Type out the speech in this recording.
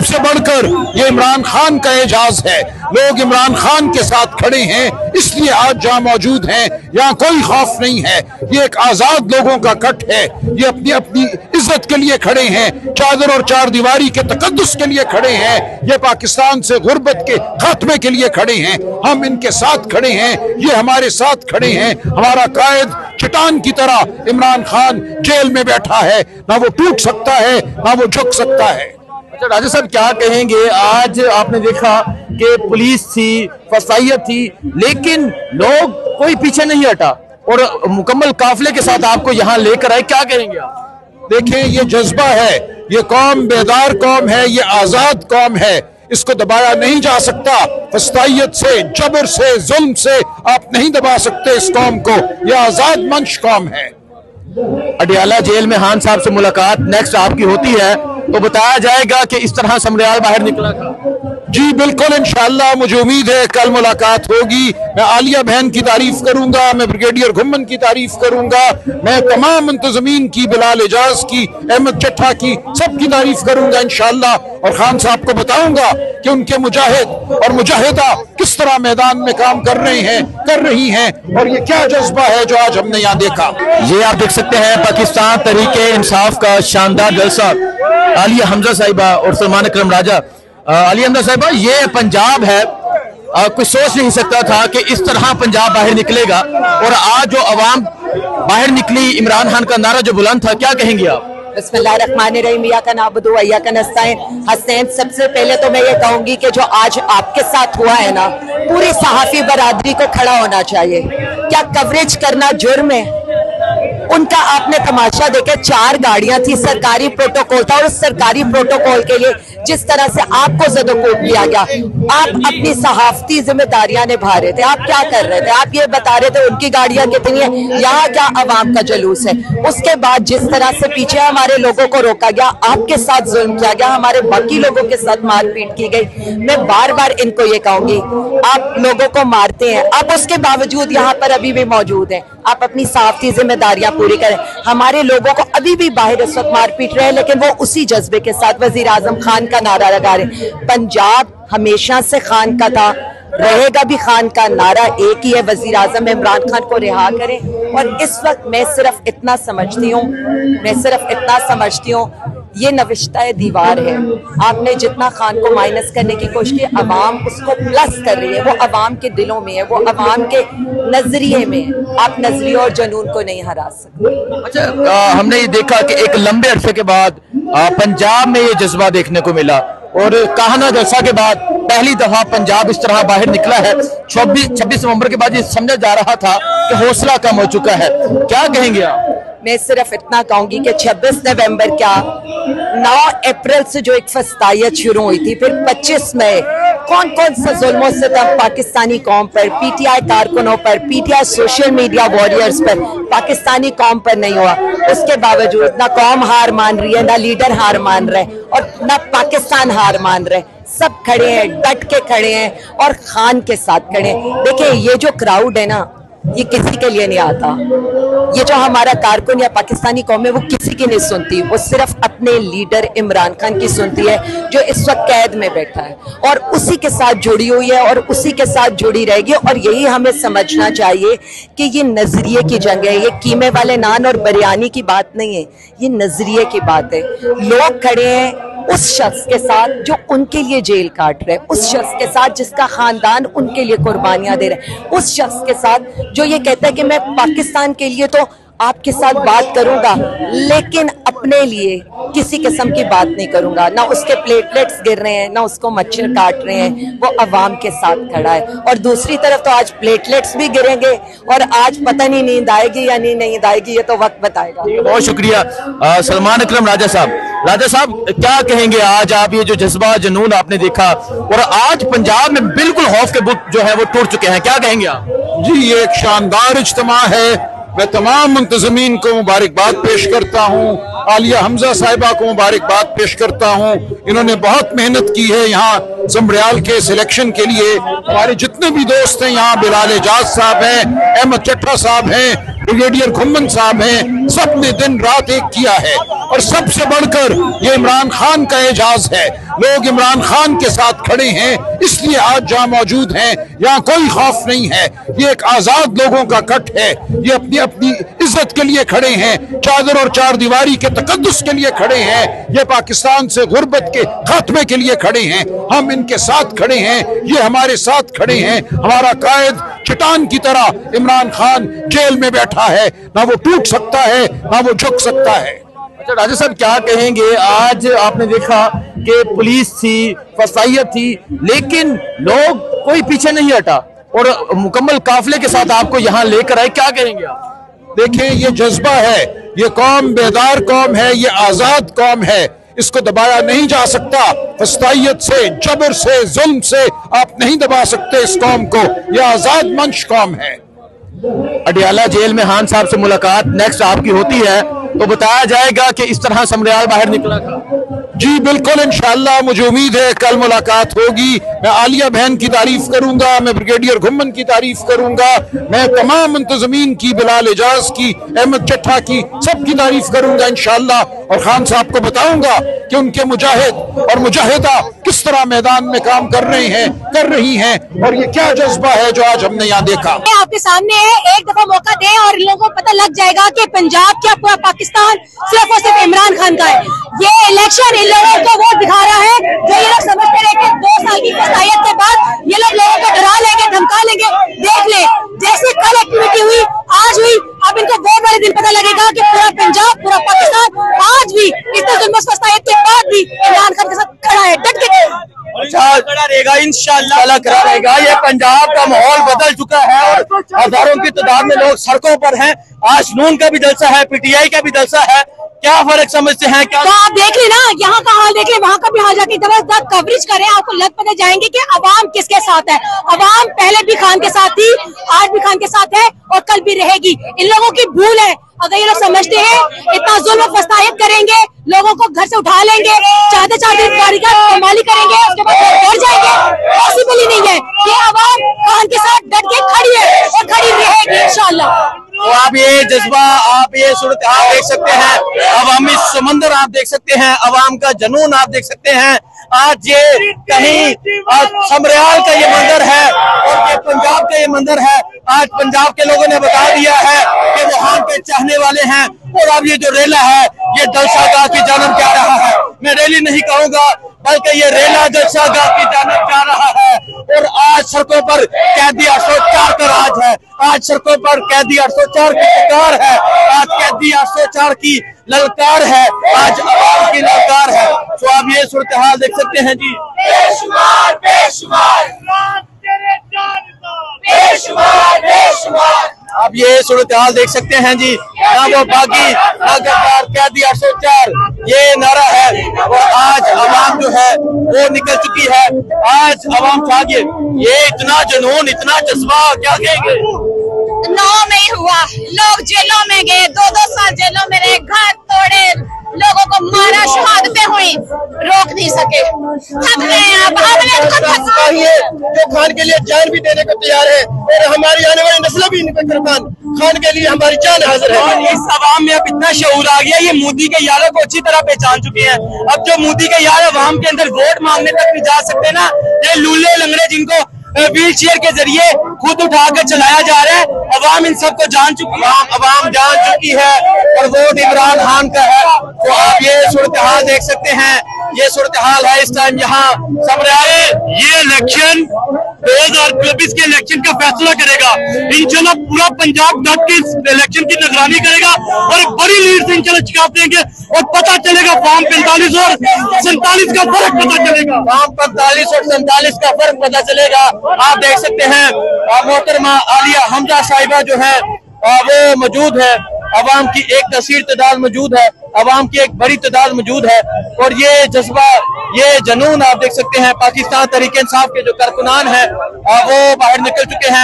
सबसे बढ़कर ये इमरान खान का एजाज है। लोग इमरान खान के साथ खड़े हैं, इसलिए आज जहाँ मौजूद हैं यहाँ कोई खौफ नहीं है। ये एक आजाद लोगों का कट है। ये अपनी अपनी इज्जत के लिए खड़े हैं, चादर और चार दीवारी के तकद्दुस के लिए खड़े हैं। ये पाकिस्तान से गुर्बत के खात्मे के लिए खड़े हैं। हम इनके साथ खड़े हैं, ये हमारे साथ खड़े हैं। हमारा कायद चट्टान की तरह इमरान खान जेल में बैठा है, ना वो टूट सकता है ना वो झुक सकता है। अच्छा राजा साहब, क्या कहेंगे? आज आपने देखा कि पुलिस थी, फसाइयत थी, लेकिन लोग कोई पीछे नहीं हटा और मुकम्मल काफिले के साथ आपको यहाँ लेकर आए। क्या कहेंगे आप? देखें, ये जज्बा है, ये कौम बेदार कौम है, ये आजाद कौम है। इसको दबाया नहीं जा सकता। फसाइयत से, जबर से, जुल्म से आप नहीं दबा सकते इस कौम को। यह आजाद मंच कौम है। अडियाला जेल में खान साहब से मुलाकात नेक्स्ट आपकी होती है तो बताया जाएगा कि इस तरह समरियाल बाहर निकला था। जी बिल्कुल, इंशाअल्लाह मुझे उम्मीद है कल मुलाकात होगी। मैं आलिया बहन की तारीफ करूंगा, मैं ब्रिगेडियर घुम्मन की तारीफ करूंगा, मैं तमाम मुंतजमीन की, बिलाल एजाज की, अहमद चट्टा की, सबकी तारीफ करूंगा इंशाअल्लाह। और खान साहब को बताऊंगा कि उनके मुजाहिद और मुजाहिदा किस तरह मैदान में काम कर रहे हैं, कर रही हैं, और ये क्या जज्बा है जो आज हमने यहाँ देखा। ये आप देख सकते हैं पाकिस्तान तहरीके इंसाफ का शानदार जलसा। आलिया हमजा साहिबा और सलमान अकरम राजा। आलिया हमजा साहिबा, ये पंजाब है, कोई सोच नहीं सकता था कि इस तरह पंजाब बाहर निकलेगा। और आज जो अवाम बाहर निकली, इमरान खान का नारा जो बुलंद था, क्या कहेंगे आप? बिस्मिल्लाहिर्रहमानिर्रहीम, इय्याका नअबुदु व इय्याका नस्तईन। हसनैन, सबसे पहले तो मैं ये कहूंगी कि जो आज आपके साथ हुआ है ना, पूरी सहाफी बरादरी को खड़ा होना चाहिए। क्या कवरेज करना जुर्म है? उनका आपने तमाशा देखे, 4 गाड़ियां थी, सरकारी प्रोटोकॉल था, और उस सरकारी प्रोटोकॉल के लिए जिस तरह से आपको ज़दोकोब किया गया, आप अपनी सहाफती जिम्मेदारियां निभा रहे थे। आप क्या कर रहे थे? आप ये बता रहे थे उनकी गाड़ियां कितनी है, यहाँ क्या अवाम का जुलूस है। उसके बाद जिस तरह से पीछे हमारे लोगों को रोका गया, आपके साथ जुल्म किया गया, हमारे बाकी लोगों के साथ मारपीट की गई। मैं बार बार इनको ये कहूंगी, आप लोगों को मारते हैं, आप उसके बावजूद यहाँ पर अभी भी मौजूद हैं। आप अपनी सहाफती जिम्मेदारियां पूरी करें। हमारे लोगों को अभी भी बाहर इस वक्त मारपीट रहे, लेकिन वो उसी जज्बे के साथ वजीर आजम खान का नारा लगा रहे। पंजाब हमेशा से खान का था, रहेगा भी खान का। नारा एक ही है, वजीर आजम इमरान खान को रिहा करें। और इस वक्त मैं सिर्फ इतना समझती हूँ, ये नविश्ता दीवार है। आपने जितना खान को माइनस करने की कोशिश की, अवाम उसको प्लस कर रही है। वो अवाम के दिलों में है, वो अवाम के नजरिए में है। आप नजरिए और जुनून को नहीं हरा सकते। अच्छा, हमने ये देखा कि एक लंबे अरसे के बाद पंजाब में ये जज्बा देखने को मिला, और काहना जलसा के बाद पहली दफा पंजाब इस तरह बाहर निकला है। 26 नवंबर के बाद ये समझा जा रहा था कि हौसला कम हो चुका है। क्या कहेंगे आप? मैं सिर्फ इतना कहूंगी कि 26 नवंबर क्या, 9 अप्रैल से जो एक फसाइयत शुरू हुई थी, फिर 25 मई कौन कौन सा जुल्मों से तब पाकिस्तानी कौम पर, पीटीआई कारकुनों पर, पीटीआई सोशल मीडिया वॉरियर्स पर, पाकिस्तानी कौम पर नहीं हुआ। उसके बावजूद ना कौम हार मान रही है, ना लीडर हार मान रहे, और ना पाकिस्तान हार मान रहे। सब खड़े हैं, डट के खड़े हैं और खान के साथ खड़े हैं। देखिए, ये जो क्राउड है ना, ये किसी के लिए नहीं आता। ये जो हमारा कारकुन या पाकिस्तानी कौम है, वो किसी की नहीं सुनती, वो सिर्फ अपने लीडर इमरान खान की सुनती है, जो इस वक्त कैद में बैठा है, और उसी के साथ जुड़ी हुई है और उसी के साथ जुड़ी रहेगी। और यही हमें समझना चाहिए कि ये नजरिए की जंग है। ये कीमे वाले नान और बिरयानी की बात नहीं है, ये नजरिए की बात है। लोग खड़े हैं उस शख्स के साथ जो उनके लिए जेल काट रहे, उस शख्स के साथ जिसका खानदान उनके लिए कुर्बानियां दे रहे, उस शख्स के साथ जो ये कहता है कि मैं पाकिस्तान के लिए तो आपके साथ बात करूंगा, लेकिन अपने लिए किसी किस्म की बात नहीं करूंगा। ना उसके प्लेटलेट्स गिर रहे हैं, ना उसको मच्छर काट रहे हैं, वो अवाम के साथ खड़ा है। और दूसरी तरफ तो आज प्लेटलेट्स भी गिरेंगे, और आज पता नहीं नींद आएगी या नींद आएगी, ये तो वक्त बताएगा। बहुत शुक्रिया सलमान अकरम राजा साहब। राजा साहब, क्या कहेंगे आज आप? ये जो जज्बा जुनून आपने देखा, और आज पंजाब में बिल्कुल खौफ के बुत जो है वो टूट चुके हैं, क्या कहेंगे आप? जी, ये एक शानदार इज्तिमा है। मैं तमाम मुंतजमीन को मुबारकबाद पेश करता हूँ, आलिया हमजा साहिबा को मुबारकबाद पेश करता हूँ। इन्होंने बहुत मेहनत की है यहाँ समरियाल के सिलेक्शन के लिए। हमारे जितने भी दोस्त हैं यहाँ, बिलाल एजाज साहब हैं, अहमद चट्टा साहब हैं, ब्रिगेडियर घुम्मन साहब हैं, सब ने दिन रात एक किया है। और सबसे बढ़कर ये इमरान खान का एजाज है। लोग इमरान खान के साथ खड़े हैं, इसलिए आज जहां मौजूद हैं यहाँ कोई खौफ नहीं है। ये एक आजाद लोगों का कट है। ये अपनी अपनी इज्जत के लिए खड़े हैं, चादर और चार दीवारी के तकद्दुस के लिए खड़े हैं, ये पाकिस्तान से गुर्बत के खात्मे के लिए खड़े हैं। हम इनके साथ खड़े हैं, ये हमारे साथ खड़े हैं। हमारा कायद चट्टान की तरह इमरान खान जेल में बैठा है, ना वो टूट सकता है ना वो झुक सकता है। अच्छा राजा साहब, क्या कहेंगे? आज आपने देखा कि पुलिस थी, फसाइयत थी, लेकिन लोग कोई पीछे नहीं हटा और मुकम्मल काफिले के साथ आपको यहाँ लेकर आए। क्या कहेंगे आप? देखें, ये जज्बा है, ये कौम बेदार कौम है, ये आजाद कौम है, इसको दबाया नहीं जा सकता। फसाइयत से, जबर से, जुल्म से आप नहीं दबा सकते इस कौम को। ये आजाद मंच कौम है। अडियाला जेल में खान साहब से मुलाकात नेक्स्ट आपकी होती है तो बताया जाएगा कि इस तरह समरियाल बाहर निकला था। जी बिल्कुल, इंशाअल्लाह मुझे उम्मीद है कल मुलाकात होगी। मैं आलिया बहन की तारीफ करूंगा, मैं ब्रिगेडियर घुम्मन की तारीफ करूंगा, मैं तमाम मुंतजमीन की, बिलाल एजाज की, अहमद चट्टा की, सबकी तारीफ करूंगा इंशाअल्लाह। और खान साहब को बताऊंगा कि उनके मुजाहिद और मुजाहिदा किस तरह मैदान में काम कर रहे हैं, कर रही हैं, और ये क्या जज्बा है जो आज हमने यहाँ देखा। आपके सामने है, एक दफा मौका दें और इन लोगों को पता लग जाएगा कि पंजाब क्या पूरा पाकिस्तान सिर्फ और सिर्फ इमरान खान का है। ये इलेक्शन इन लोगों को वो दिखा रहा है जो ये लोग समझते रहे कि 2 साल की फसाइयत के बाद ये लोग लोगों को डरा लेंगे, धमका लेंगे। देख ले, जैसे कल एक्टिविटी हुई, आज हुई, अब इनको वोट वाले दिन पता लगेगा कि पूरा पंजाब, पूरा पाकिस्तान आज भी इतने जुल्म फसाइयत के बाद भी इमरान खान के साथ खड़ा है, डट के खड़ा रहेगा इंशाअल्लाह, खड़ा रहेगा। ये पंजाब का माहौल बदल चुका है और हजारों की तादाद में लोग सड़कों पर हैं। आज नून का भी जलसा है, पीटीआई का भी जलसा है। क्या फर्क समझते हैं? क्या तो आप देख ले ना, यहाँ का हाल देख ले, वहाँ का भी हाल जाके जबरदस्त कवरेज करें, आपको लग पता जाएंगे कि अवाम किसके साथ है। अवाम पहले भी खान के साथ थी, आज भी खान के साथ है और कल भी रहेगी। इन लोगों की भूल है। अगर ये लोग समझते हैं इतना जुल्म फसायत करेंगे, लोगों को घर से उठा लेंगे, चाहते चाहते गाड़ी का कमाली करेंगे, उसके बाद घर जाएंगे, पॉसिबल ही नहीं है। ये अवाम खान के साथ डट के खड़ी है और खड़ी रहेगी इंशाल्लाह। तो आप ये जज्बा, आप ये सूरत हाल देख सकते हैं, अवामी समंदर आप देख सकते हैं, अवाम का जुनून आप देख सकते हैं। आज ये कहीं समरियाल का ये मंजर है और ये पंजाब का ये मंजर है। आज पंजाब के लोगों ने बता दिया है कि वो खान के चाहने वाले हैं। और अब ये जो रेला है, ये जलसागाह की जानब जा रहा है। मैं रैली नहीं कहूंगा, बल्कि ये रेला जलसागाह की जानब जा रहा है। और आज सड़कों पर कैदी 804 का राज है। आज सड़कों पर कैदी 804 की पुकार है। आज कैदी 804 की ललकार है, आज आवाम की ललकार है। तो आप ये सूरत हाल देख सकते हैं जी। बेशुमार बेशुमार बेशुमार बेशुमार आप ये सूरत हाल देख सकते हैं जी। ना वो बागी ना गद्दार, कैदी 804 ये नारा है। और आज आवाम जो है वो निकल चुकी है। आज आवाम चाहिए, ये इतना जुनून, इतना जज्बा, क्या कहेंगे? 9 में ही हुआ, लोग जेलों में गए, 2-2 साल जेलों में रहे, घर तोड़े, लोगों को मारा, शहादतें हुई, रोक नहीं सके। थक गए हैं अब, जो खान के लिए जान भी देने को तैयार है और हमारी आने वाली नस्ल भी खान के लिए हमारी जान हाजिर है। और इस आवाम में अब इतना शऊर आ गया, ये मोदी के यारों को अच्छी तरह पहचान चुके हैं। अब जो मोदी के यार आवाम के अंदर वोट मांगने तक नहीं जा सकते ना, ये लूले लंगड़े जिनको व्हील चेयर के जरिए खुद उठा कर चलाया जा रहा है, अवाम इन सबको जान चुकी है। अवाम जान चुकी है और वोट इमरान खान का है। तो आप ये सूरत हाल देख सकते हैं, ये सूरत हाल है इस टाइम यहाँ समरियाल। ये इलेक्शन 2024 के इलेक्शन का फैसला करेगा इंशाल्लाह। पूरा पंजाब डट के इलेक्शन की निगरानी करेगा और बड़ी लीड से इंशाल्लाह चिकाप देंगे और पता चलेगा फॉर्म 45 और 47 का फर्क पता चलेगा। फॉर्म 45 और 47 का फर्क पता चलेगा। आप देख सकते हैं मोहतरमा आलिया हमजा साहिबा जो है वो मौजूद है। अवाम की एक कसीर तादाद मौजूद है, अवाम की एक बड़ी तादाद मौजूद है। और ये जज्बा, ये जुनून आप देख सकते हैं। पाकिस्तान तहरीक इंसाफ के जो कारकुनान है वो बाहर निकल चुके हैं।